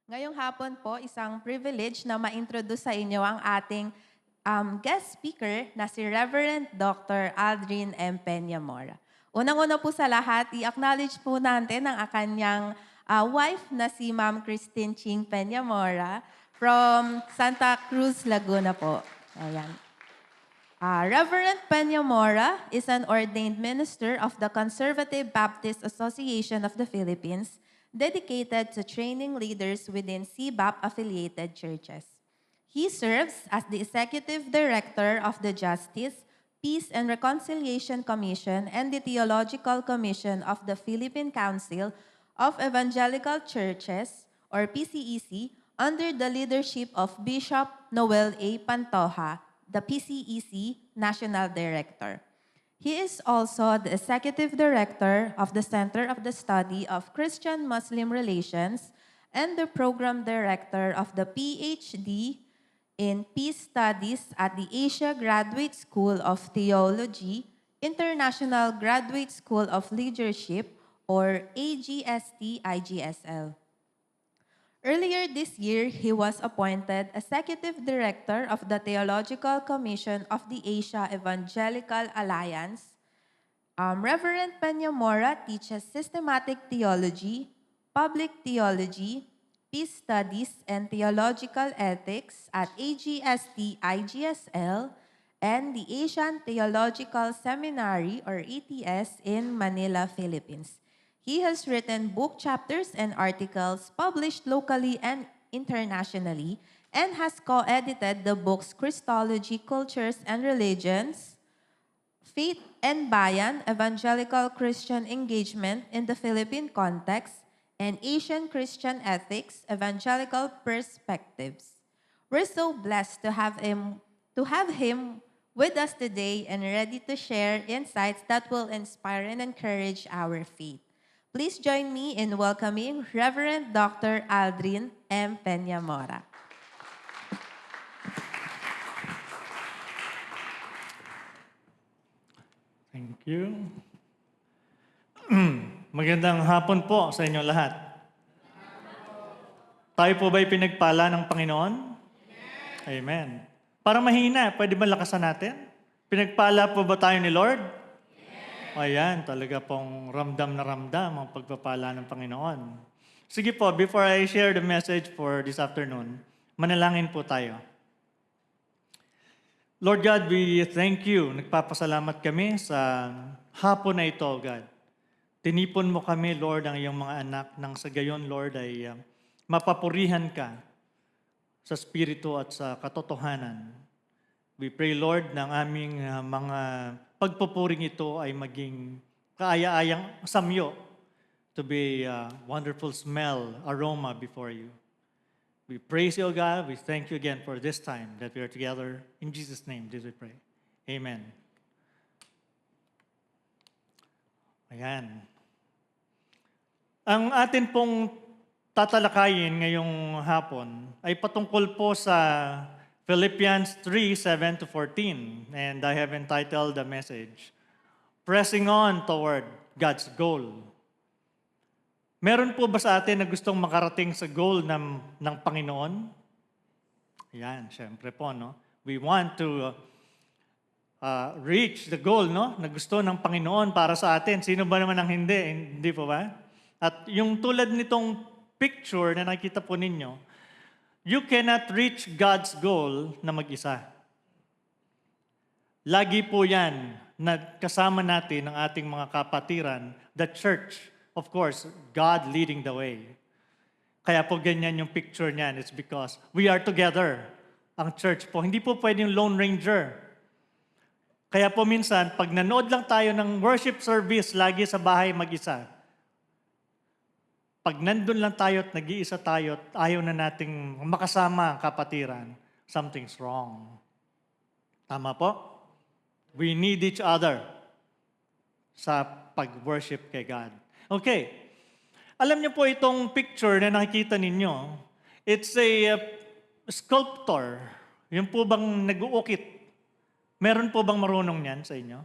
Ngayong hapon po, isang privilege na ma-introduce sa inyo ang ating guest speaker na si Reverend Dr. Aldrin M. Peñamora. Unang-una po sa lahat, i-acknowledge po natin ang kanyang wife na si Ma'am Christine Ching Peñamora from Santa Cruz, Laguna po. Ayan. Reverend Peñamora is an ordained minister of the Conservative Baptist Association of the Philippines, dedicated to training leaders within CBAP-affiliated churches. He serves as the Executive Director of the Justice, Peace and Reconciliation Commission and the Theological Commission of the Philippine Council of Evangelical Churches, or PCEC, under the leadership of Bishop Noel A. Pantoja, the PCEC National Director. He is also the Executive Director of the Center of the Study of Christian-Muslim Relations and the Program Director of the PhD in Peace Studies at the Asia Graduate School of Theology, International Graduate School of Leadership, or AGST-IGSL. Earlier this year, he was appointed Executive Director of the Theological Commission of the Asia Evangelical Alliance. Reverend Peñamora teaches systematic theology, public theology, peace studies, and theological ethics at AGST-IGSL and the Asian Theological Seminary, or ATS, in Manila, Philippines. He has written book chapters and articles published locally and internationally and has co-edited the books Christology, Cultures and Religions, Faith and Bayan, Evangelical Christian Engagement in the Philippine Context, and Asian Christian Ethics, Evangelical Perspectives. We're so blessed to have him with us today and ready to share insights that will inspire and encourage our faith. Please join me in welcoming Reverend Dr. Aldrin M. Peñamora. Thank you. Magandang hapon po sa inyo lahat. Tayo po ba'y pinagpala ng Panginoon? Amen. Parang mahina, pwede ba lakasan natin? Pinagpala po ba tayo ni Lord? Ayan, talaga pong ramdam na ramdam ang pagpapala ng Panginoon. Sige po, before I share the message for this afternoon, manalangin po tayo. Lord God, we thank you. Nagpapasalamat kami sa hapon na ito, God. Tinipon mo kami, Lord, ang iyong mga anak nang sa gayon, Lord, ay mapapurihan ka sa Espiritu at sa katotohanan. We pray, Lord, ng aming mga pagpupuring ito ay maging kaaya-ayang samyo to be a wonderful smell, aroma before you. We praise you, O God. We thank you again for this time that we are together. In Jesus' name, this we pray. Amen. Ayan. Ang atin pong tatalakayin ngayong hapon ay patungkol po sa Philippians 3:7-14. And I have entitled the message, Pressing On Toward God's Goal. Meron po ba sa atin na gustong makarating sa goal ng Panginoon? Yan, syempre po, no? We want to reach the goal, no? Na gusto ng Panginoon para sa atin. Sino ba naman ang hindi? Hindi po ba? At yung tulad nitong picture na nakita po ninyo, you cannot reach God's goal na mag-isa. Lagi po yan na kasama natin ang ating mga kapatiran, the church. Of course, God leading the way. Kaya po ganyan yung picture niyan. It's because we are together. Ang church po. Hindi po pwedeng lone ranger. Kaya po minsan, pag nanood lang tayo ng worship service, lagi sa bahay mag-isa. Pag nandun lang tayo at nag-iisa tayo at ayaw na nating makasama ang kapatiran, something's wrong. Tama po? We need each other sa pag-worship kay God. Okay. Alam niyo po itong picture na nakikita ninyo, it's a sculptor. Yung po bang nag-uukit? Meron po bang marunong niyan sa inyo?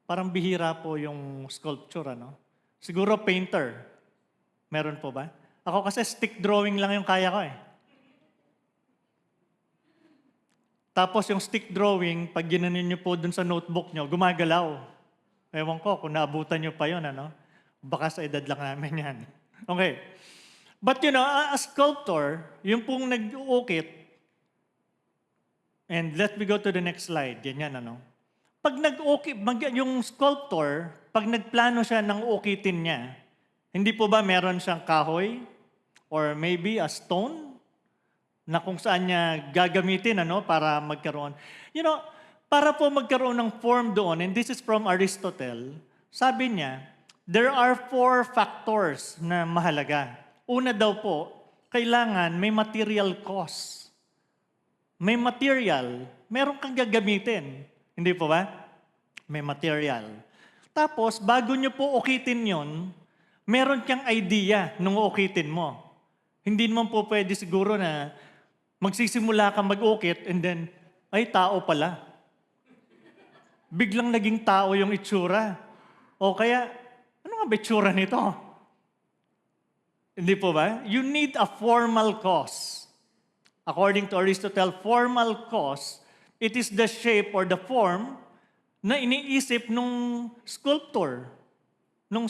Parang bihira po yung sculpture, ano? Siguro painter. Meron po ba? Ako kasi stick drawing lang yung kaya ko eh. Tapos yung stick drawing, pag ginanin nyo po dun sa notebook nyo, gumagalaw. Ewan ko kung naabutan nyo pa yun, ano? Baka sa edad lang namin yan. Okay. But you know, a sculptor, yung pong nag-uukit, and let me go to the next slide. Ganyan, ano? Pag nag-ukit, yung sculptor, pag nagplano siya ng ukitin niya, hindi po ba meron siyang kahoy? Or maybe a stone? Na kung saan niya gagamitin para magkaroon. You know, para po magkaroon ng form doon, and this is from Aristotle, sabi niya, there are 4 factors na mahalaga. Una daw po, kailangan may material cost. May material, meron kang gagamitin. Hindi po ba? May material. Tapos, bago nyo po ukitin yon, meron kang idea nung ukitin mo. Hindi naman po pwede siguro na magsisimula kang mag-ukit and then, ay, tao pala. Biglang naging tao yung itsura. O kaya, ano nga ba itsura nito? Hindi po ba? You need a formal cause. According to Aristotle, formal cause, it is the shape or the form na iniisip nung sculptor, nung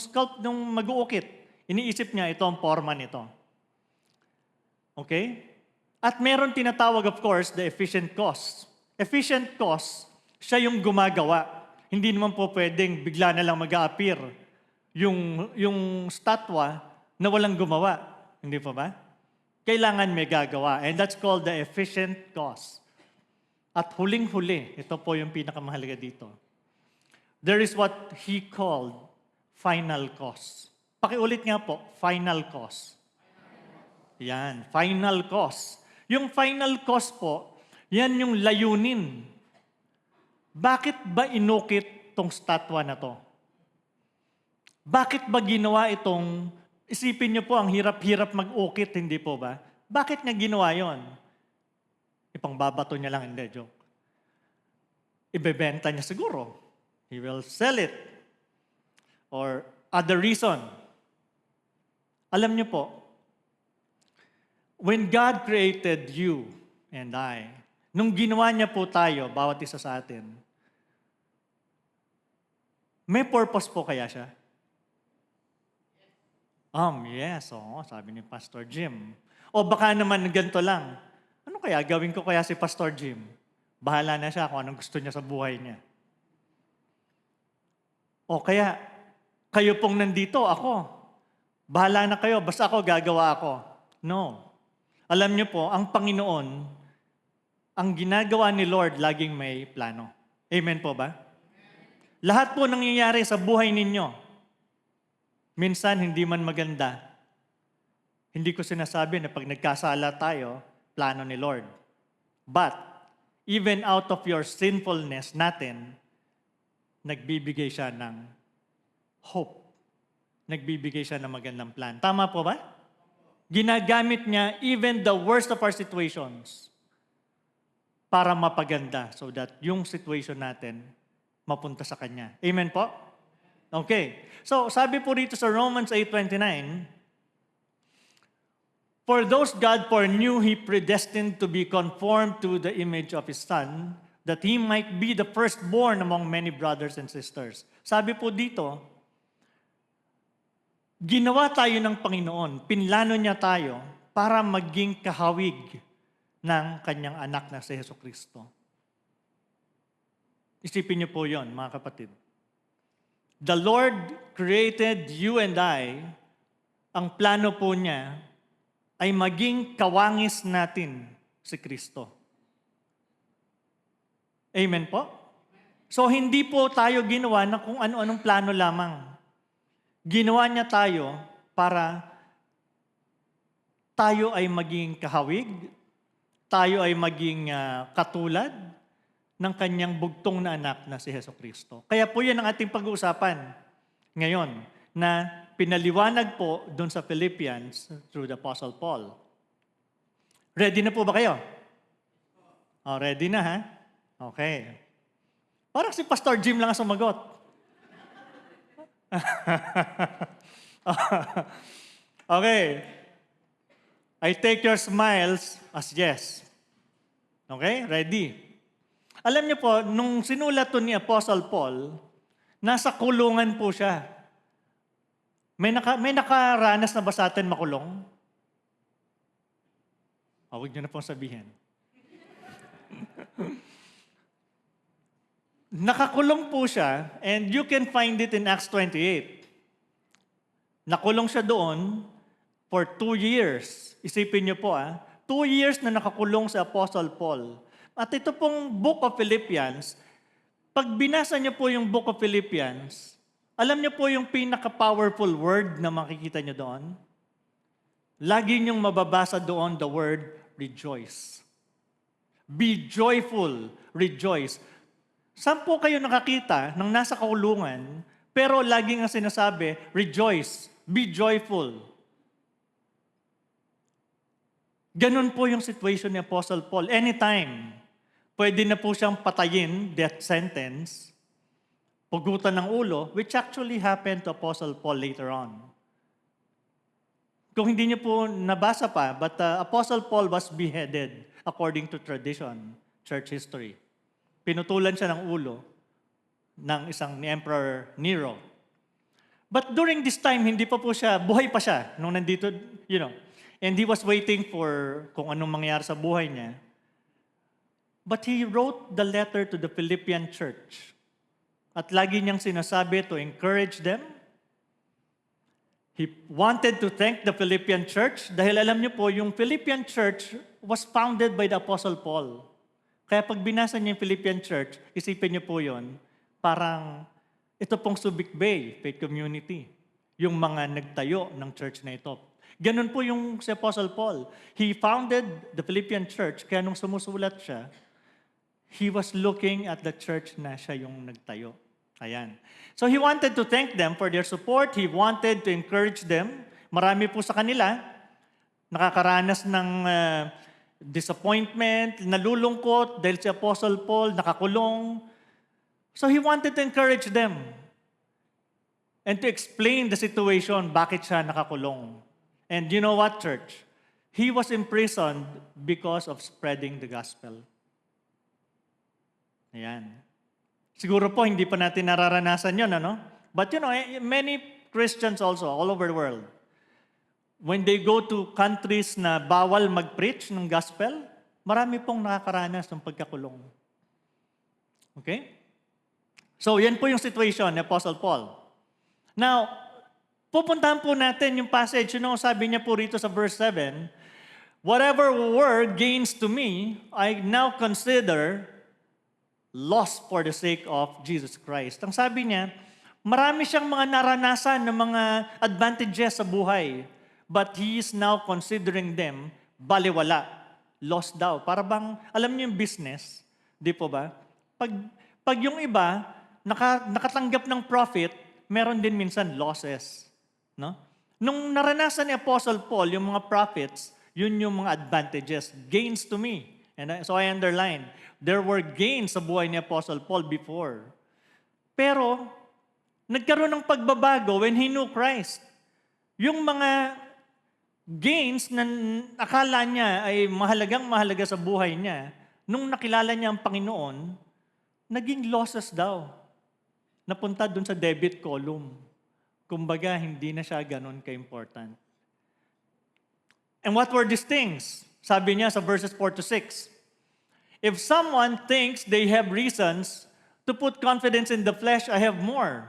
mag-uukit. Iniisip niya, ito ang forma nito. Okay? At meron tinatawag, of course, the efficient cause. Efficient cause, siya yung gumagawa. Hindi naman po pwedeng bigla na lang mag-a-appear yung statwa na walang gumawa. Hindi po ba? Kailangan may gagawa. And that's called the efficient cause. At huling-huli, ito po yung pinakamahalaga dito. There is what he called final cause. Pakiulit nga po, final cause. Yan, final cause. Yung final cause po, yan yung layunin. Bakit ba inukit tong statwa na to? Bakit ba ginawa itong, isipin niyo po, ang hirap-hirap mag-ukit, hindi po ba? Bakit niya ginawa yon? Ipangbabato niya lang, hindi, joke. Ibebenta niya siguro. He will sell it. Or other reason. Alam niyo po, when God created you and I, nung ginawa niya po tayo, bawat isa sa atin, may purpose po kaya siya? Yes. Oo, sabi ni Pastor Jim. O baka naman ganito lang. Ano kaya gawin ko kaya si Pastor Jim? Bahala na siya kung anong gusto niya sa buhay niya. O kaya, kayo pong nandito, ako. Bahala na kayo, basta ako gagawa ako. No. Alam niyo po, ang Panginoon, ang ginagawa ni Lord, laging may plano. Amen po ba? Lahat po nangyayari sa buhay ninyo. Minsan, hindi man maganda. Hindi ko sinasabi na pag nagkasala tayo, plano ni Lord. But, even out of your sinfulness natin, nagbibigay siya ng hope. Nagbibigay siya ng magandang plan. Tama po ba? Ginagamit niya even the worst of our situations para mapaganda so that yung situation natin mapunta sa Kanya. Amen po? Okay. So, sabi po rito sa Romans 8:29, for those God foreknew, He predestined to be conformed to the image of His Son, that He might be the firstborn among many brothers and sisters. Sabi po dito, ginawa tayo ng Panginoon, pinlano niya tayo para maging kahawig ng kanyang anak na si Jesucristo. Isipin niyo po yon, mga kapatid. The Lord created you and I, ang plano po niya ay maging kawangis natin si Kristo. Amen po? So hindi po tayo ginawa na kung ano-anong plano lamang. Ginawa niya tayo para tayo ay maging kahawig, tayo ay maging katulad ng kanyang bugtong na anak na si Jesucristo. Kaya po yan ang ating pag-uusapan ngayon na pinaliwanag po doon sa Philippians through the Apostle Paul. Ready na po ba kayo? Ready na ha? Okay. Parang si Pastor Jim lang ang sumagot. Okay. I take your smiles as yes. Okay? Ready? Alam niyo po, nung sinulat to ni Apostle Paul, nasa kulungan po siya. May nakaranas na ba sa atin makulong? Huwag niyo na pong sabihin. Nakakulong po siya, and you can find it in Acts 28. Nakulong siya doon for 2 years. Isipin niyo po 2 years na nakakulong si Apostle Paul. At ito pong Book of Philippians, pag binasa niyo po yung Book of Philippians, alam niyo po yung pinaka-powerful word na makikita niyo doon? Lagi niyong mababasa doon the word rejoice. Be joyful, rejoice. Saan po kayo nakakita ng nasa kakulungan, pero laging ang sinasabi, rejoice, be joyful. Ganun po yung situation ni Apostle Paul. Anytime, pwede na po siyang patayin, death sentence, pugutan ng ulo, which actually happened to Apostle Paul later on. Kung hindi niyo po nabasa pa, but Apostle Paul was beheaded according to tradition, church history. Pinutulan siya ng ulo ng ni Emperor Nero. But during this time, hindi pa po siya, buhay pa siya nung nandito, and he was waiting for kung anong mangyari sa buhay niya. But he wrote the letter to the Philippian church. At lagi niyang sinasabi to encourage them. He wanted to thank the Philippian church dahil alam niyo po, yung Philippian church was founded by the Apostle Paul. Kaya pag binasa niyo yung Philippian church, isipin niyo po yon, parang ito pong Subic Bay Faith Community, yung mga nagtayo ng church na ito. Ganun po yung si Apostle Paul. He founded the Philippian church, kaya nung sumusulat siya, he was looking at the church na siya yung nagtayo. Ayan. So he wanted to thank them for their support. He wanted to encourage them. Marami po sa kanila nakakaranas ng disappointment, nalulungkot dahil si Apostle Paul nakakulong. So he wanted to encourage them and to explain the situation, bakit siya nakakulong. And you know what, church? He was imprisoned because of spreading the gospel. Ayan. Siguro po, hindi pa natin nararanasan yun, ano? But many Christians also, all over the world, when they go to countries na bawal mag-preach ng gospel, marami pong nakakaranas ng pagkakulong. Okay? So, yan po yung situation ni Apostle Paul. Now, pupuntahan po natin yung passage, sabi niya po rito sa verse 7, whatever were gains to me, I now consider lost for the sake of Jesus Christ. Ang sabi niya, marami siyang mga naranasan ng mga advantages sa buhay, but he is now considering them baliwala, lost daw. Para bang, alam niyo yung business, di po ba? Pag yung iba, nakatanggap ng profit, meron din minsan losses. No? Nung naranasan ni Apostle Paul, yung mga profits, yun yung mga advantages, gains to me. And so I underline, there were gains sa buhay ni Apostle Paul before. Pero, nagkaroon ng pagbabago when he knew Christ. Yung mga gains na akala niya ay mahalaga sa buhay niya, nung nakilala niya ang Panginoon, naging losses daw. Napunta dun sa debit column. Kumbaga, hindi na siya ganun ka-important. And what were these things? Sabi niya sa verses 4-6, if someone thinks they have reasons to put confidence in the flesh, I have more.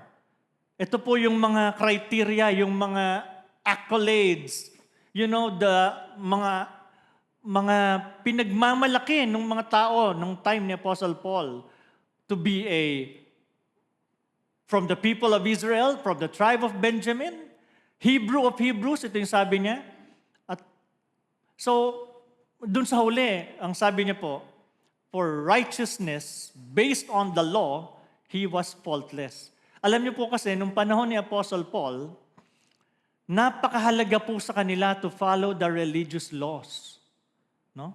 Ito po yung mga criteria, yung mga accolades, the mga pinagmamalaki ng mga tao nung time ni Apostle Paul to be from the people of Israel, from the tribe of Benjamin, Hebrew of Hebrews, ito yung sabi niya. At so, dun sa huli, ang sabi niya po, for righteousness based on the law, he was faultless. Alam niyo po kasi, nung panahon ni Apostle Paul, napakahalaga po sa kanila to follow the religious laws. No?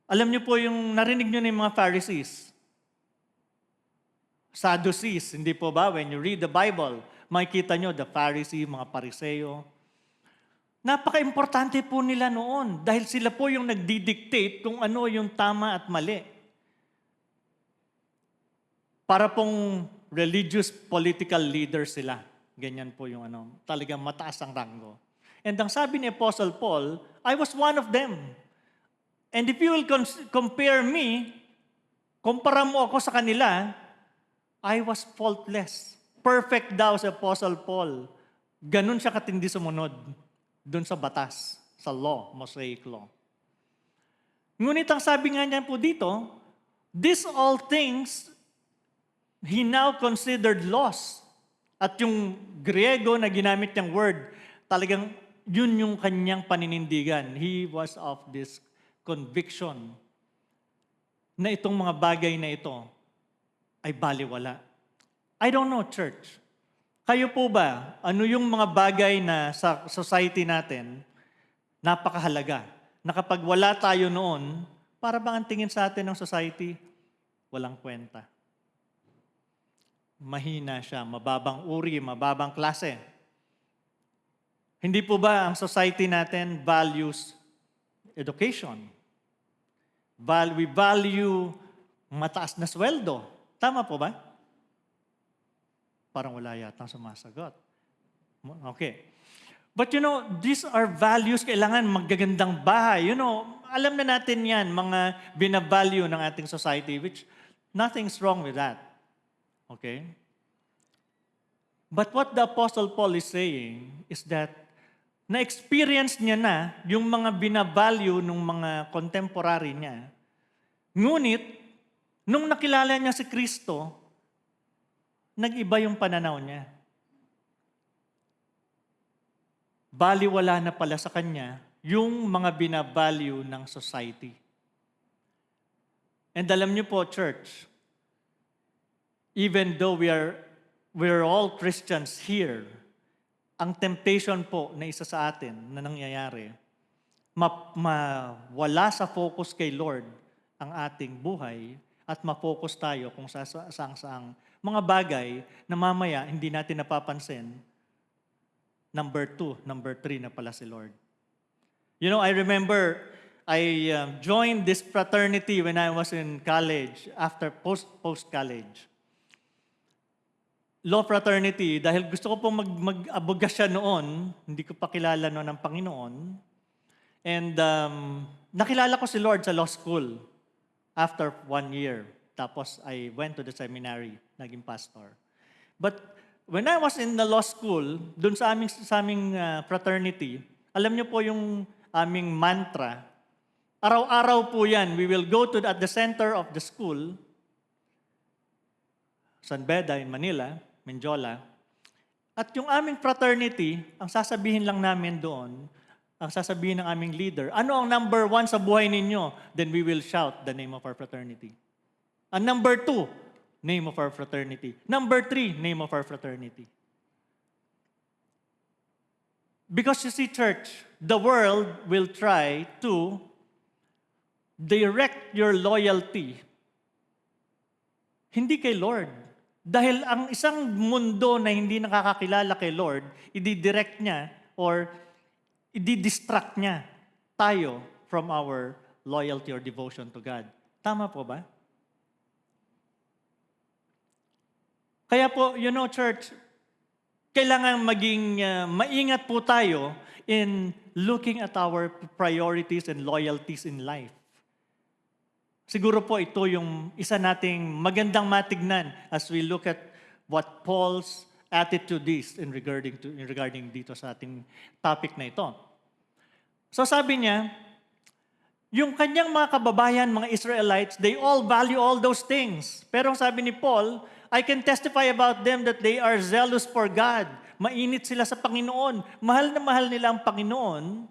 Alam niyo po yung narinig niyo ng mga Pharisees, Sadducees, hindi po ba? When you read the Bible, makikita niyo the Pharisee, mga Pariseo. Napaka-importante po nila noon dahil sila po yung nagdi-dictate kung ano yung tama at mali. Para pong religious political leader sila. Ganyan po yung talagang mataas ang ranggo. And ang sabi ni Apostle Paul, I was one of them. And if you will compare me, kumpara mo ako sa kanila, I was faultless. Perfect daw si Apostle Paul. Ganun siya katindi sumunod doon sa batas, sa law, Mosaic law. Ngunit ang sabi nga niya po dito, these all things he now considered loss. At yung Griego na ginamit niyang word, talagang yun yung kanyang paninindigan. He was of this conviction na itong mga bagay na ito ay baliwala. I don't know, church. Kayo po ba, ano yung mga bagay na sa society natin napakahalaga? Na kapag wala tayo noon, para bang ang tingin sa atin ng society? Walang kwenta. Mahina siya, mababang uri, mababang klase. Hindi po ba ang society natin values education? We value mataas na sweldo. Tama po ba? Parang wala yata sumasagot. Okay. But these are values, kailangan magagandang bahay. Alam na natin yan, mga binavalue ng ating society, which nothing's wrong with that. Okay? But what the Apostle Paul is saying is that na-experience niya na yung mga binavalue ng mga contemporary niya. Ngunit, nung nakilala niya si Kristo, nag-iba yung pananaw niya. Baliwala na pala sa kanya yung mga binavalue ng society. And alam niyo po, church, even though we're all Christians here, ang temptation po na isa sa atin na nangyayari, mawala sa focus kay Lord ang ating buhay at ma-focus tayo kung saang mga bagay na mamaya hindi natin napapansin. Number 2, number 3 na pala si Lord. I remember I joined this fraternity when I was in college, after post-college. Law fraternity, dahil gusto ko pong mag-abogasya noon, hindi ko pa kilala noon ang Panginoon. And nakilala ko si Lord sa law school after 1 year. Tapos I went to the seminary, naging pastor. But when I was in the law school, dun sa aming fraternity, alam niyo po yung aming mantra, araw-araw po yan, we will go at the center of the school, San Beda in Manila, Menjola. At yung aming fraternity, ang sasabihin lang namin doon, ang sasabihin ng aming leader, ano ang number 1 sa buhay ninyo? Then we will shout the name of our fraternity. Ang number 2, name of our fraternity. Number 3, name of our fraternity. Because you see, church, the world will try to direct your loyalty hindi kay Lord. Dahil ang isang mundo na hindi nakakakilala kay Lord, i-direct niya or i-distract niya tayo from our loyalty or devotion to God. Tama po ba? Kaya po, church, kailangan maging maingat po tayo in looking at our priorities and loyalties in life. Siguro po ito yung isa nating magandang matignan as we look at what Paul's attitude is in regarding dito sa ating topic na ito. So sabi niya, yung kanyang mga kababayan, mga Israelites, they all value all those things. Pero sabi ni Paul, I can testify about them that they are zealous for God. Mainit sila sa Panginoon. Mahal na mahal nila ang Panginoon.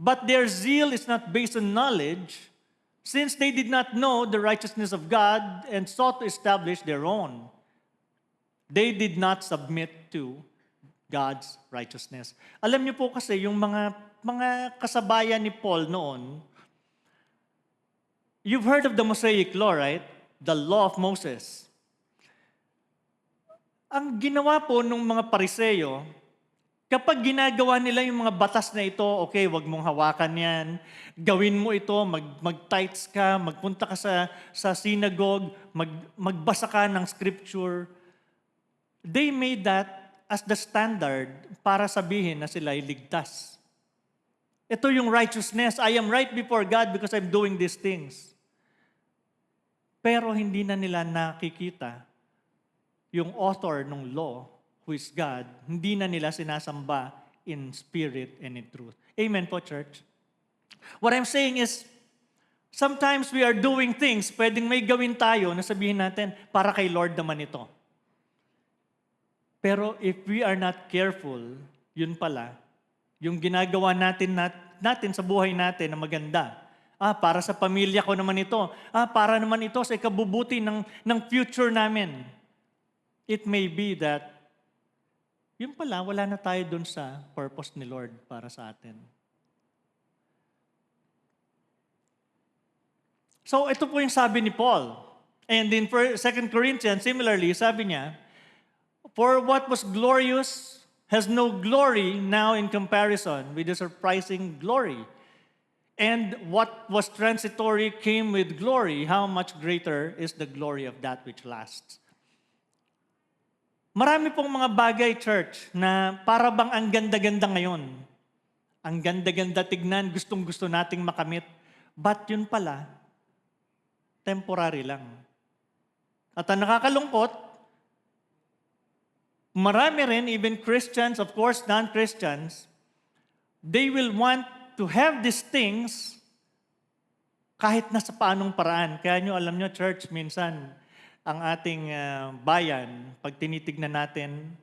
But their zeal is not based on knowledge, since they did not know the righteousness of God and sought to establish their own. They did not submit to God's righteousness. Alam niyo po kasi yung mga kasabayan ni Paul noon, you've heard of the Mosaic law, right? The law of Moses. Ang ginawa po ng mga Pariseyo, Kapag ginagawa nila yung mga batas na ito, okay, wag mong hawakan yan, gawin mo ito, mag-tithes ka, magpunta ka sa synagogue, magbasa ka ng scripture. They made that as the standard para sabihin na sila ay ligtas. Ito yung righteousness. I am right before God because I'm doing these things. Pero hindi na nila nakikita yung author ng law, who is God, hindi na nila sinasamba in spirit and in truth. Amen po, church? What I'm saying is, sometimes we are doing things, pwedeng may gawin tayo na sabihin natin, para kay Lord naman ito. Pero if we are not careful, yun pala, yung ginagawa natin sa buhay natin na maganda. Para sa pamilya ko naman ito. Para naman ito sa ikabubuti ng future namin. It may be that, yun pala, wala na tayo dun sa purpose ni Lord para sa atin. So, ito po yung sabi ni Paul. And in 2 Corinthians, similarly, sabi niya, for what was glorious has no glory now in comparison with the surprising glory. And what was transitory came with glory. How much greater is the glory of that which lasts? Marami pong mga bagay, church, na para bang ang ganda-ganda ngayon. Ang ganda-ganda tignan, gustong-gusto nating makamit. But yun pala, temporary lang. At ang nakakalungkot, marami rin, even Christians, of course, non-Christians, they will want to have these things kahit nasa paanong paraan. Kaya nyo, alam nyo, church, minsan, ang ating bayan, pag tinitignan natin,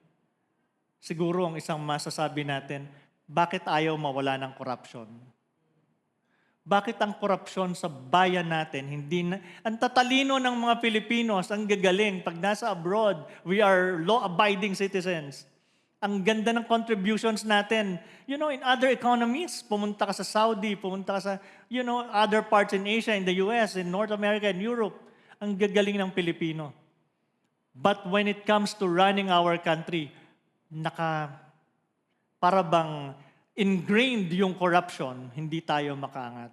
siguro ang isang masasabi natin, bakit ayaw mawala ng corruption? Bakit ang korupsyon sa bayan natin, ang tatalino ng mga Pilipinos, ang gagaling, pag nasa abroad, we are law-abiding citizens. Ang ganda ng contributions natin. You know, in other economies, pumunta ka sa Saudi, pumunta ka sa, other parts in Asia, in the US, in North America, in Europe. Ang gagaling ng Pilipino. But when it comes to running our country, para bang ingrained yung corruption, hindi tayo makaangat.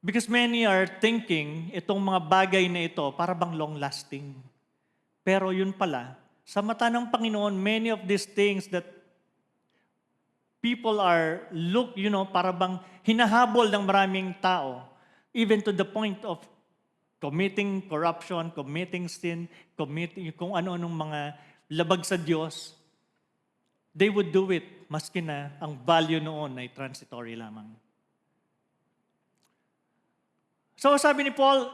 Because many are thinking, itong mga bagay na ito, para bang long-lasting. Pero yun pala, sa mata ng Panginoon, many of these things that people are para bang hinahabol ng maraming tao, even to the point of committing corruption, committing sin, committing kung ano-anong mga labag sa Diyos, they would do it maski na ang value noon ay transitory lamang. So sabi ni Paul,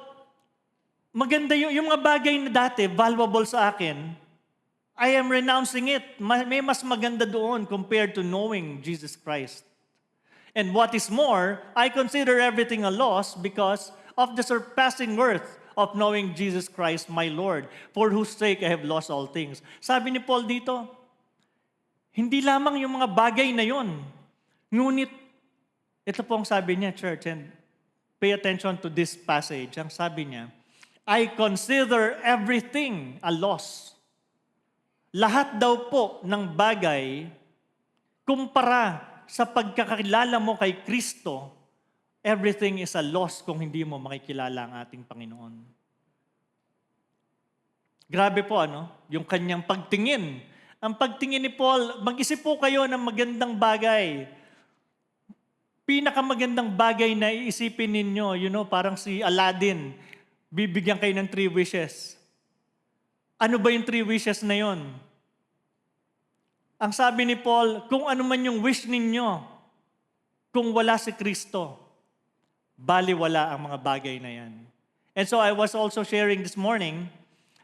maganda yung mga bagay na dati, valuable sa akin, I am renouncing it. May mas maganda doon compared to knowing Jesus Christ. And what is more, I consider everything a loss because of the surpassing worth of knowing Jesus Christ, my Lord, for whose sake I have lost all things. Sabi ni Paul dito, hindi lamang yung mga bagay na yon. Ngunit, ito po ang sabi niya, church, and pay attention to this passage. Ang sabi niya, I consider everything a loss. Lahat daw po ng bagay, kumpara sa pagkakilala mo kay Kristo, everything is a loss kung hindi mo makikilala ang ating Panginoon. Grabe po, yung kanyang pagtingin. Ang pagtingin ni Paul, mag-isip po kayo ng magandang bagay. Pinakamagandang bagay na iisipin ninyo, parang si Aladdin, bibigyan kayo ng 3 wishes. Ano ba yung 3 wishes na yon? Ang sabi ni Paul, kung ano man yung wish ninyo, kung wala si Kristo, baliwala ang mga bagay na yan. And so I was also sharing this morning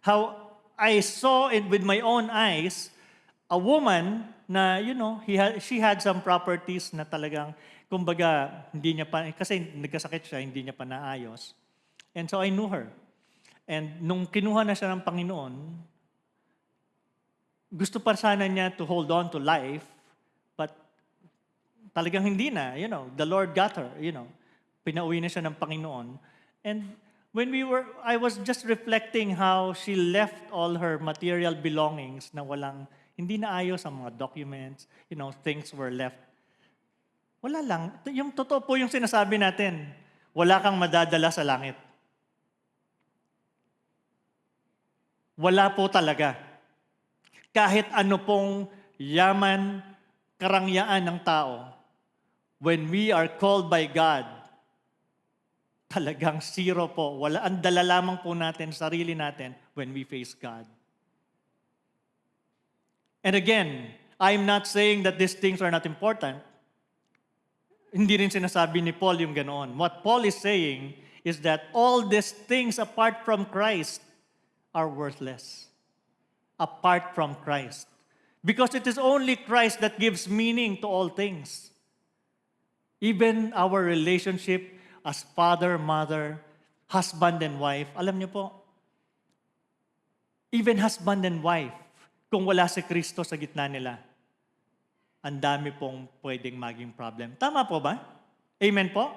how I saw it with my own eyes, a woman na, she had some properties na talagang, kumbaga, hindi niya pa, kasi nagkasakit siya, hindi niya pa naayos. And so I knew her. And nung kinuha na siya ng Panginoon, gusto pa sana niya to hold on to life, but talagang hindi na, the Lord got her, pinauwi na siya ng Panginoon. And I was just reflecting how she left all her material belongings na hindi na ayos ang mga documents, things were left. Wala lang. Yung totoo po yung sinasabi natin, wala kang madadala sa langit. Wala po talaga. Kahit ano pong yaman, karangyaan ng tao, when we are called by God, talagang zero po. Ang dala lamang po natin, sarili natin, when we face God. And again, I'm not saying that these things are not important. Hindi rin sinasabi ni Paul yung ganoon. What Paul is saying is that all these things apart from Christ are worthless. Apart from Christ. Because it is only Christ that gives meaning to all things. Even our relationship as father, mother, husband and wife. Alam niyo po, even husband and wife, kung wala si Kristo sa gitna nila, ang dami pong pwedeng maging problem. Tama po ba? Amen po?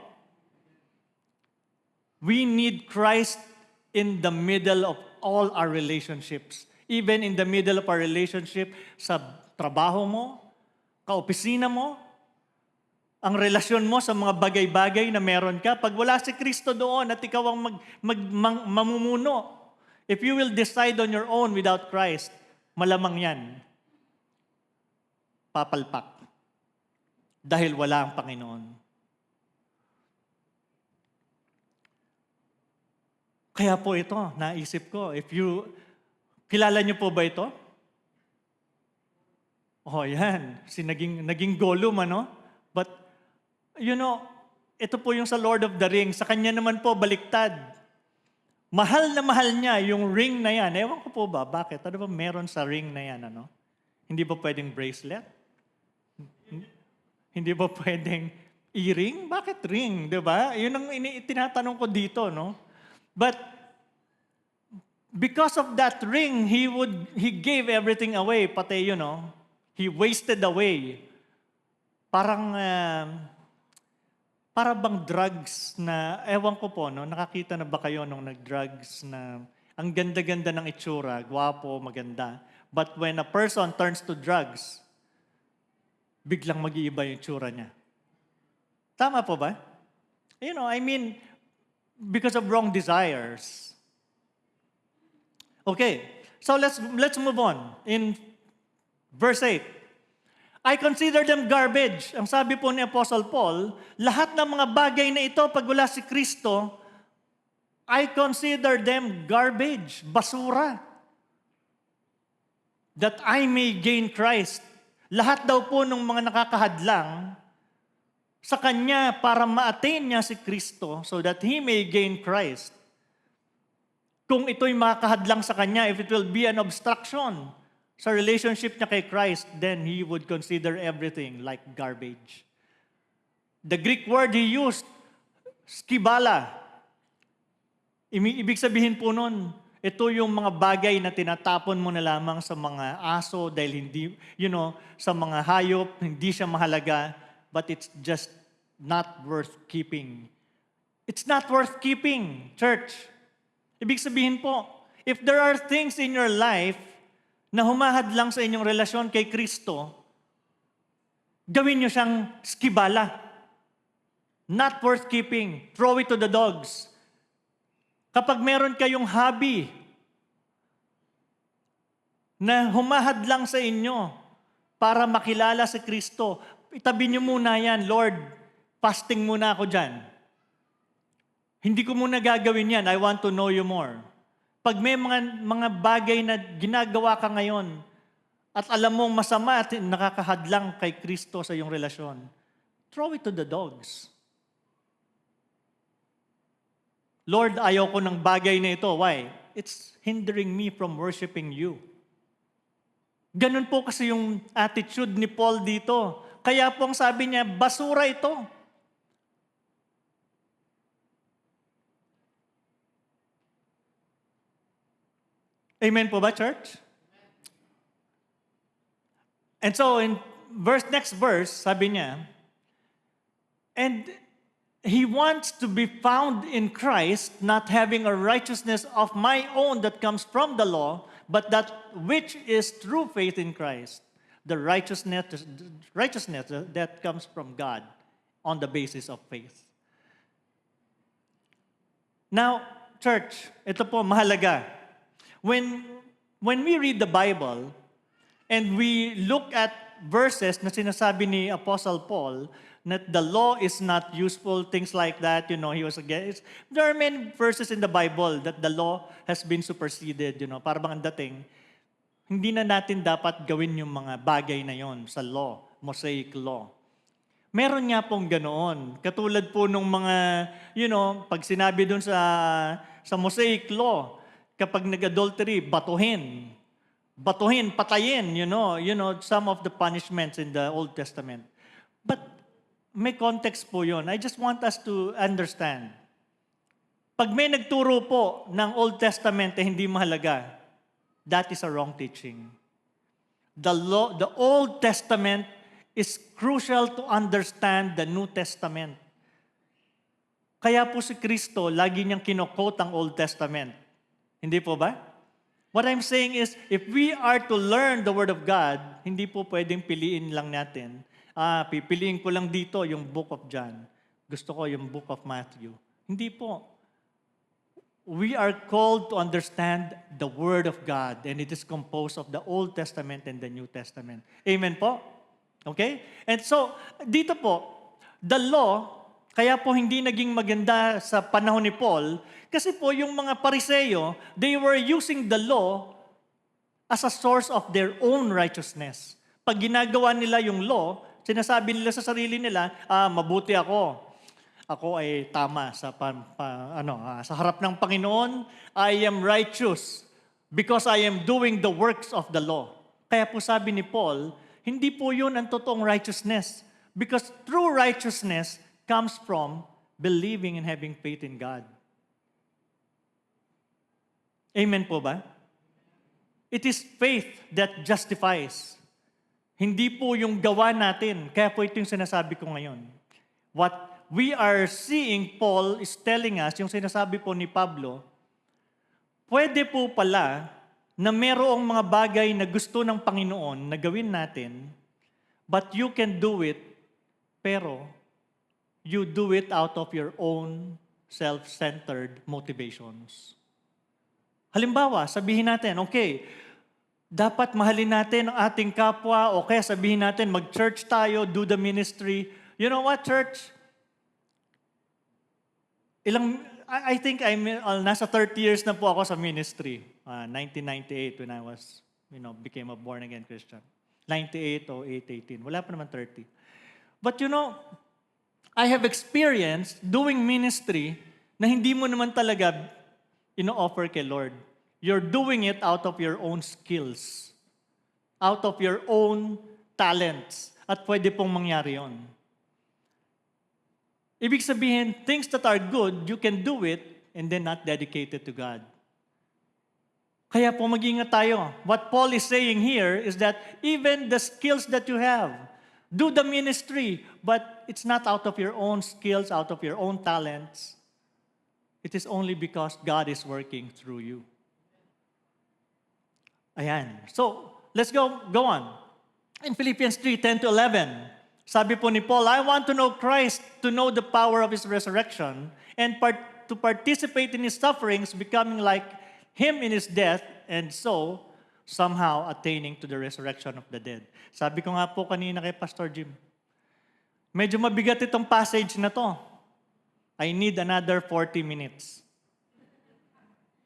We need Christ in the middle of all our relationships. Even in the middle of our relationship sa trabaho mo, kaopisina mo, ang relasyon mo sa mga bagay-bagay na meron ka, pag wala si Kristo doon at ikaw ang mamumuno, if you will decide on your own without Christ, malamang yan, papalpak. Dahil wala ang Panginoon. Kaya po ito, naisip ko, kilala niyo po ba ito? Oh, yan. Naging Gollum, ano? But, ito po yung sa Lord of the Rings. Sa kanya naman po, baliktad. Mahal na mahal niya yung ring na yan. Ewan ko po ba, bakit? Ano ba meron sa ring na yan, ano? Hindi ba pwedeng bracelet? Hindi ba pwedeng earring? Bakit ring? Diba? Yun ang tinatanong ko dito, no? But, because of that ring, he gave everything away. Pati, he wasted away. Para bang drugs na, ewan ko po, no? Nakakita na ba kayo nung nag-drugs na ang ganda-ganda ng itsura, gwapo, maganda. But when a person turns to drugs, biglang mag-iiba yung itsura niya. Tama po ba? Because of wrong desires. Okay, so let's move on. In verse 8, I consider them garbage. Ang sabi po ni Apostle Paul, lahat ng mga bagay na ito, pag wala si Kristo, I consider them garbage, basura. That I may gain Christ. Lahat daw po ng mga nakakahadlang sa Kanya para ma-attain niya si Kristo so that He may gain Christ. Kung ito'y makakahadlang sa Kanya, if it will be an obstruction sa relationship niya kay Christ, then He would consider everything like garbage. The Greek word He used, skibala. Ibig sabihin po nun, ito yung mga bagay na tinatapon mo na lamang sa mga aso dahil hindi, sa mga hayop, hindi siya mahalaga, but it's just not worth keeping. It's not worth keeping, church. Ibig sabihin po, if there are things in your life na humahadlang sa inyong relasyon kay Kristo, gawin nyo siyang skibala. Not worth keeping. Throw it to the dogs. Kapag meron kayong hobby na humahadlang sa inyo para makilala si Kristo, itabi nyo muna yan, Lord, fasting muna ako dyan. Hindi ko muna gagawin yan. I want to know you more. Pag may mga bagay na ginagawa ka ngayon at alam mong masama at nakakahadlang kay Kristo sa iyong relasyon, throw it to the dogs. Lord, ayaw ko ng bagay na ito. Why? It's hindering me from worshiping you. Ganun po kasi yung attitude ni Paul dito. Kaya po ang sabi niya, basura ito. Amen po ba, church? And so, in next verse, sabi niya, and He wants to be found in Christ, not having a righteousness of my own that comes from the law, but that which is through faith in Christ. The righteousness that comes from God on the basis of faith. Now, church, ito po mahalaga. When we read the Bible and we look at verses na sinasabi ni Apostle Paul that the law is not useful, things like that, he was against. There are many verses in the Bible that the law has been superseded, para bang ang dating, hindi na natin dapat gawin yung mga bagay na yon sa law, Mosaic law. Meron nga pong ganoon. Katulad po nung mga, pag sinabi dun sa Mosaic law, kapag nag-adultery, batuhin, patayin, some of the punishments in the Old Testament. But may context po yun. I just want us to understand. Pag may nagturo po ng Old Testament hindi mahalaga, that is a wrong teaching. The Old Testament is crucial to understand the New Testament. Kaya po si Kristo, lagi niyang kino-quote ang Old Testament. Hindi po ba? What I'm saying is, if we are to learn the Word of God, hindi po pwedeng piliin lang natin. Pipiliin ko lang dito yung Book of John. Gusto ko yung Book of Matthew. Hindi po. We are called to understand the Word of God, and it is composed of the Old Testament and the New Testament. Amen po? Okay? And so, dito po, the law, kaya po hindi naging maganda sa panahon ni Paul, kasi po yung mga Pariseo, they were using the law as a source of their own righteousness. Pag ginagawa nila yung law, sinasabi nila sa sarili nila, mabuti ako. Ako ay tama sa sa harap ng Panginoon. I am righteous because I am doing the works of the law. Kaya po sabi ni Paul, hindi po yun ang totoong righteousness. Because true righteousness comes from believing and having faith in God. Amen po ba? It is faith that justifies. Hindi po yung gawa natin. Kaya po ito yung sinasabi ko ngayon. What we are seeing, Paul is telling us, yung sinasabi po ni Pablo, pwede po pala na merong mga bagay na gusto ng Panginoon na gawin natin, but you can do it, pero you do it out of your own self-centered motivations. Halimbawa, sabihin natin, okay, dapat mahalin natin ang ating kapwa, o kaya sabihin natin, mag-church tayo, do the ministry. You know what, church? I think nasa 30 years na po ako sa ministry. 1998 when I was, became a born-again Christian. 98 o 18. Wala pa naman 30. But I have experienced doing ministry na hindi mo naman talaga ino-offer kay Lord. You're doing it out of your own skills. Out of your own talents. At pwede pong mangyari yon. Ibig sabihin, things that are good, you can do it and then not dedicate it to God. Kaya po mag-ingat tayo. What Paul is saying here is that even the skills that you have, do the ministry, but it's not out of your own skills, out of your own talents. It is only because God is working through you. Ayan. So, let's go on. In Philippians 3:10-11, sabi po ni Paul, I want to know Christ, to know the power of His resurrection, and to participate in His sufferings, becoming like Him in His death, and so somehow attaining to the resurrection of the dead. Sabi ko nga po kanina kay Pastor Jim, medyo mabigat itong passage na to. I need another 40 minutes.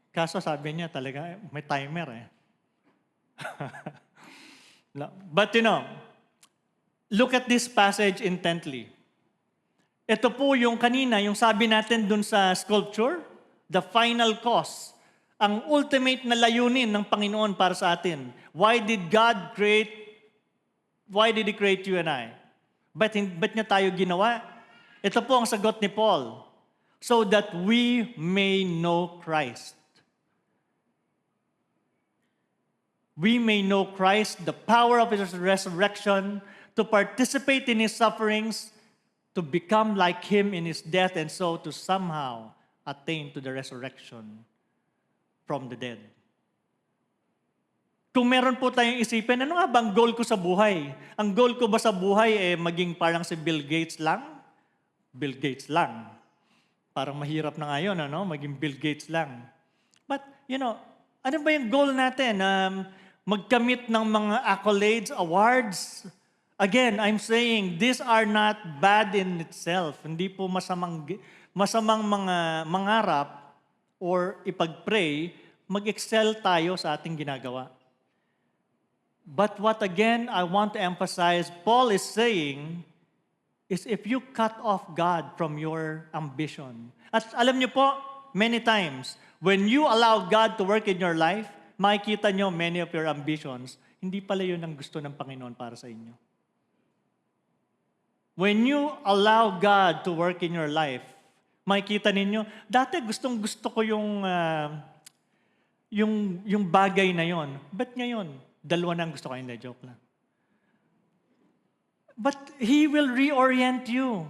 Kaso sabi niya talaga, may timer eh. But look at this passage intently. Ito po yung kanina, yung sabi natin dun sa sculpture, the final cause, ang ultimate na layunin ng Panginoon para sa atin. Why did He create you and I? Ba't niya tayo ginawa? Ito po ang sagot ni Paul. So that we may know Christ. We may know Christ, the power of His resurrection, to participate in His sufferings, to become like Him in His death and so to somehow attain to the resurrection from the dead. Kung meron po tayong isipin, ano nga bang goal ko sa buhay? Ang goal ko ba sa buhay maging parang si Bill Gates lang? Bill Gates lang. Parang mahirap na ngayon, maging Bill Gates lang. But, ano ba yung goal natin? Magkamit ng mga accolades, awards? Again, I'm saying, these are not bad in itself. Hindi po masamang mga mangarap or ipag-pray, mag-excel tayo sa ating ginagawa. But what again I want to emphasize, Paul is saying, is if you cut off God from your ambition. At alam niyo po, many times, when you allow God to work in your life, makikita niyo many of your ambitions, hindi pala yun ang gusto ng Panginoon para sa inyo. When you allow God to work in your life, makikita ninyo, dati gustong-gusto ko yung bagay na yon. But ngayon, dalawa na ang gusto ko, hindi, joke lang. But He will reorient you.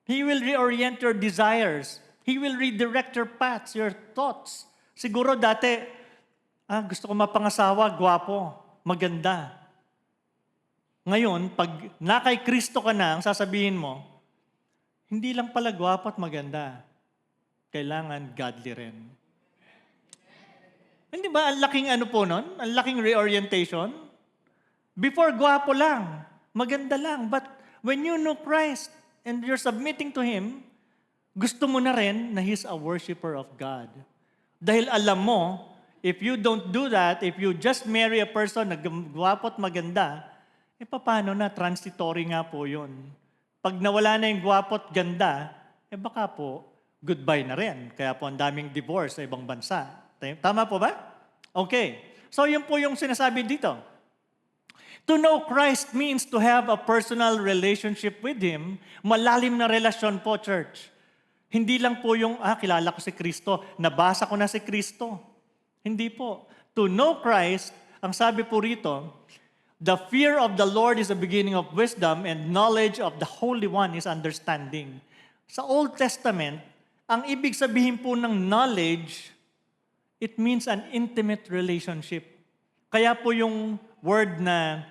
He will reorient your desires. He will redirect your paths, your thoughts. Siguro dati, gusto ko mapangasawa, gwapo, maganda. Ngayon, pag nakay Kristo ka na, ang sasabihin mo, hindi lang pala gwapo at maganda. Kailangan godly rin. Hindi ba, ang laking nun? Ang laking reorientation? Before, gwapo lang. Maganda lang. But when you know Christ and you're submitting to Him, gusto mo na rin na He's a worshiper of God. Dahil alam mo, if you don't do that, if you just marry a person na gwapo at maganda, paano na? Transitory nga po yun. Pag nawala na yung gwapo at ganda, baka po, goodbye na rin. Kaya po ang daming divorce sa ibang bansa. Tama po ba? Okay. So yun po yung sinasabi dito. To know Christ means to have a personal relationship with Him. Malalim na relasyon po, church. Hindi lang po yung, kilala ko si Kristo, nabasa ko na si Kristo. Hindi po. To know Christ, ang sabi po rito, the fear of the Lord is the beginning of wisdom and knowledge of the Holy One is understanding. Sa Old Testament, ang ibig sabihin po ng knowledge, it means an intimate relationship. Kaya po yung word na,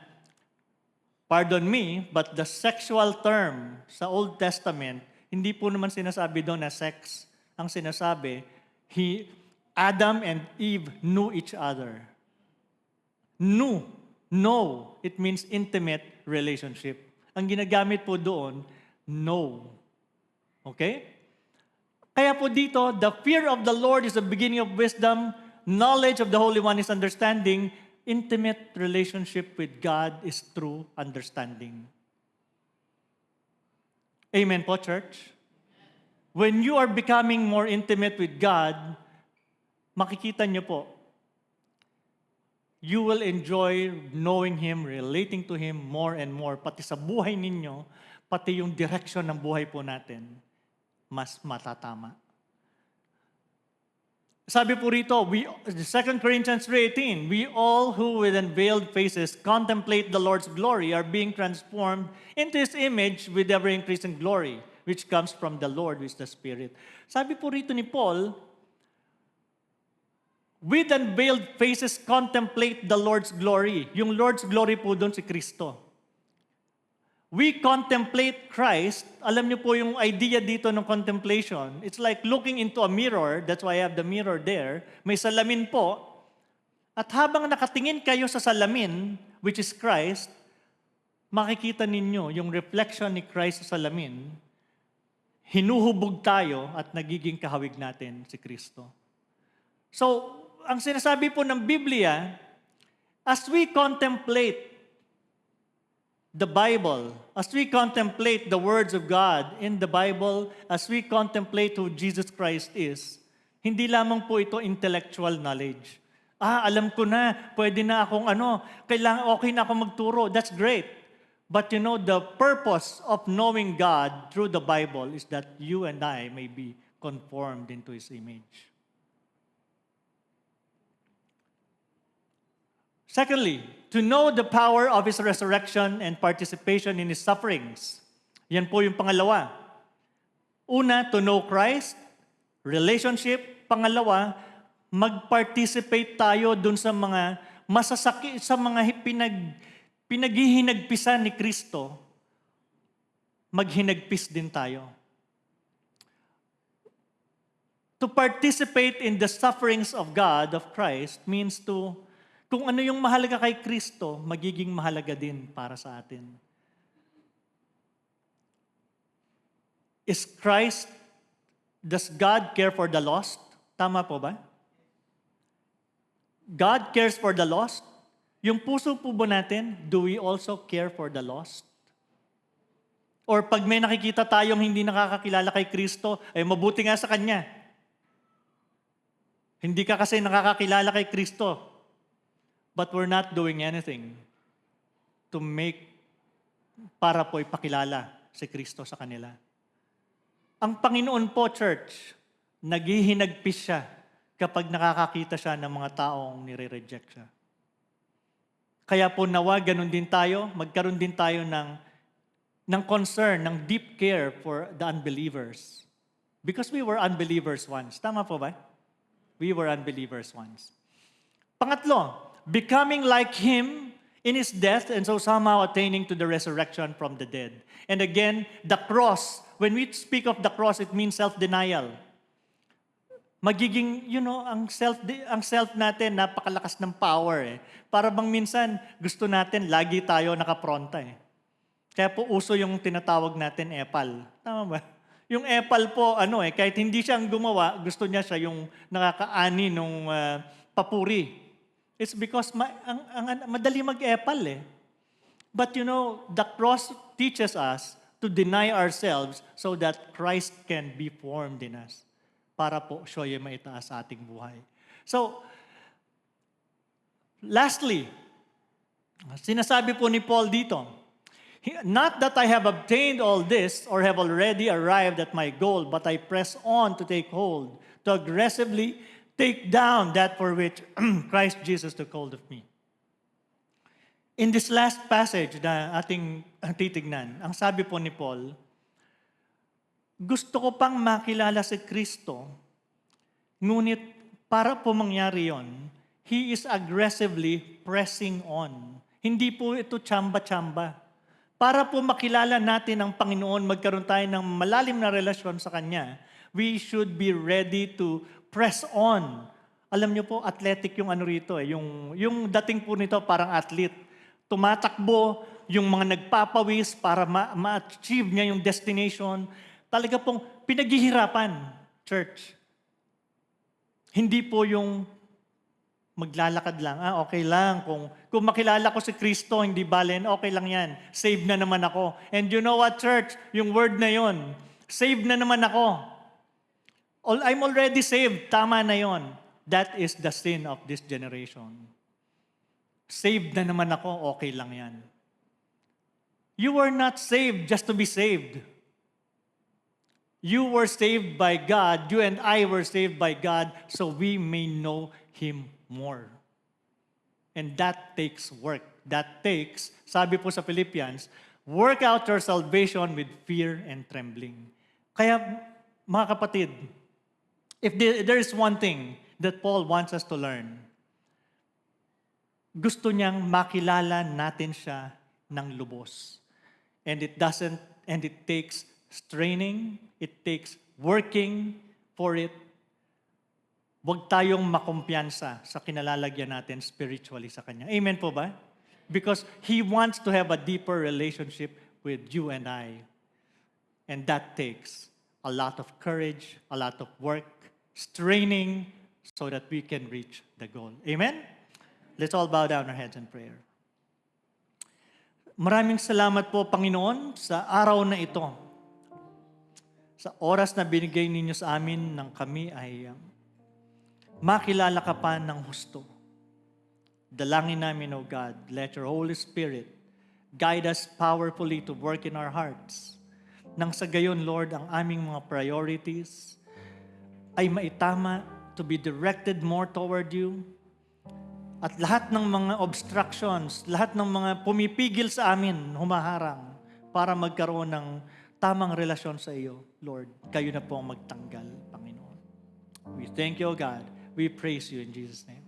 pardon me, but the sexual term sa Old Testament, hindi po naman sinasabi doon na sex. Ang sinasabi, Adam and Eve knew each other. Know, it means intimate relationship. Ang ginagamit po doon, know. Okay? Kaya po dito, the fear of the Lord is the beginning of wisdom, knowledge of the Holy One is understanding, intimate relationship with God is true understanding. Amen po, church? When you are becoming more intimate with God, makikita niyo po, you will enjoy knowing Him, relating to Him more and more. Pati sa buhay ninyo, pati yung direction ng buhay po natin, mas matatama. Sabi po rito, 2 Corinthians 3:18, we all who with unveiled faces contemplate the Lord's glory are being transformed into His image with ever-increasing glory, which comes from the Lord, which is the Spirit. Sabi po rito ni Paul, with unveiled faces contemplate the Lord's glory. Yung Lord's glory po doon si Kristo. We contemplate Christ. Alam niyo po yung idea dito ng contemplation. It's like looking into a mirror. That's why I have the mirror there. May salamin po. At habang nakatingin kayo sa salamin, which is Christ, makikita ninyo yung reflection ni Christ sa salamin, hinuhubog tayo at nagiging kahawig natin si Kristo. So, ang sinasabi po ng Biblia, as we contemplate the Bible, as we contemplate the words of God in the Bible, as we contemplate who Jesus Christ is, hindi lamang po ito intellectual knowledge. Alam ko na, pwede na akong kailangan okay na ako magturo. That's great. But you know, the purpose of knowing God through the Bible is that you and I may be conformed into His image. Secondly, to know the power of His resurrection and participation in His sufferings. Yan po yung pangalawa. Una, to know Christ, relationship. Pangalawa, mag-participate tayo dun sa mga masasakit, sa mga pinaghihinagpisan ni Kristo, maghinagpis din tayo. To participate in the sufferings of God, of Christ, means to, kung ano yung mahalaga kay Kristo, magiging mahalaga din para sa atin. Does God care for the lost? Tama po ba? God cares for the lost? Yung puso po ba natin, do we also care for the lost? Or pag may nakikita tayong hindi nakakakilala kay Kristo, ay mabuti nga sa Kanya. Hindi ka kasi nakakakilala kay Kristo, but we're not doing anything to para po ipakilala si Kristo sa kanila. Ang Panginoon po, church, naghihinagpis siya kapag nakakakita siya ng mga taong nire-reject siya. Kaya po nawa, ganun din tayo, magkaroon din tayo ng concern, ng deep care for the unbelievers. Because we were unbelievers once. Tama po ba? We were unbelievers once. Pangatlo, becoming like Him in His death and so somehow attaining to the resurrection from the dead. And again, the cross. When we speak of the cross, it means self-denial. Magiging, ang self natin, napakalakas ng power eh. Para bang minsan, gusto natin, lagi tayo nakapronta eh. Kaya po uso yung tinatawag natin epal. Tama ba? Yung epal po, kahit hindi siya ang gumawa, gusto niya siya yung nakakaani nung papuri. It's because madali mag-epal eh. But the cross teaches us to deny ourselves so that Christ can be formed in us. Para po siya yung maitaas sa ating buhay. So, lastly, sinasabi po ni Paul dito, not that I have obtained all this or have already arrived at my goal, but I press on to take hold, to aggressively take down that for which Christ Jesus took hold of me. In this last passage na ating titignan, ang sabi po ni Paul, gusto ko pang makilala si Kristo, ngunit para po mangyari yon, He is aggressively pressing on. Hindi po ito tsamba-tsamba. Para po makilala natin ang Panginoon, magkaroon tayo ng malalim na relasyon sa Kanya, we should be ready to press on. Alam niyo po, athletic yung rito eh. Yung dating po nito parang athlete. Tumatakbo, yung mga nagpapawis para ma-achieve niya yung destination. Talaga pong pinaghihirapan, church. Hindi po yung maglalakad lang. Okay lang. Kung makilala ko si Kristo, hindi balen, okay lang yan. Save na naman ako. And you know what, church? Yung word na yon, save na naman ako. I'm already saved. Tama na yon. That is the sin of this generation. Saved na naman ako, okay lang yan. You were not saved just to be saved. You were saved by God. You and I were saved by God so we may know Him more. And that takes work. That takes, sabi po sa Philippians, work out your salvation with fear and trembling. Kaya, mga kapatid, if there is one thing that Paul wants us to learn, gusto niyang makilala natin siya ng lubos. And it takes straining, it takes working for it. Huwag tayong makumpiyansa sa kinalalagyan natin spiritually sa Kanya. Amen po ba? Because He wants to have a deeper relationship with you and I. And that takes a lot of courage, a lot of work, straining, so that we can reach the goal. Amen? Let's all bow down our heads in prayer. Maraming salamat po, Panginoon, sa araw na ito. Sa oras na binigay ninyo sa amin nang kami ay makilala ka pa ng husto. Dalangin namin, O God, let your Holy Spirit guide us powerfully to work in our hearts. Nang sa gayon, Lord, ang aming mga priorities ay maitama to be directed more toward you. At lahat ng mga obstructions, lahat ng mga pumipigil sa amin, humaharang para magkaroon ng tamang relasyon sa iyo, Lord. Kayo na po ang magtanggal, Panginoon. We thank you, O God. We praise you in Jesus' name.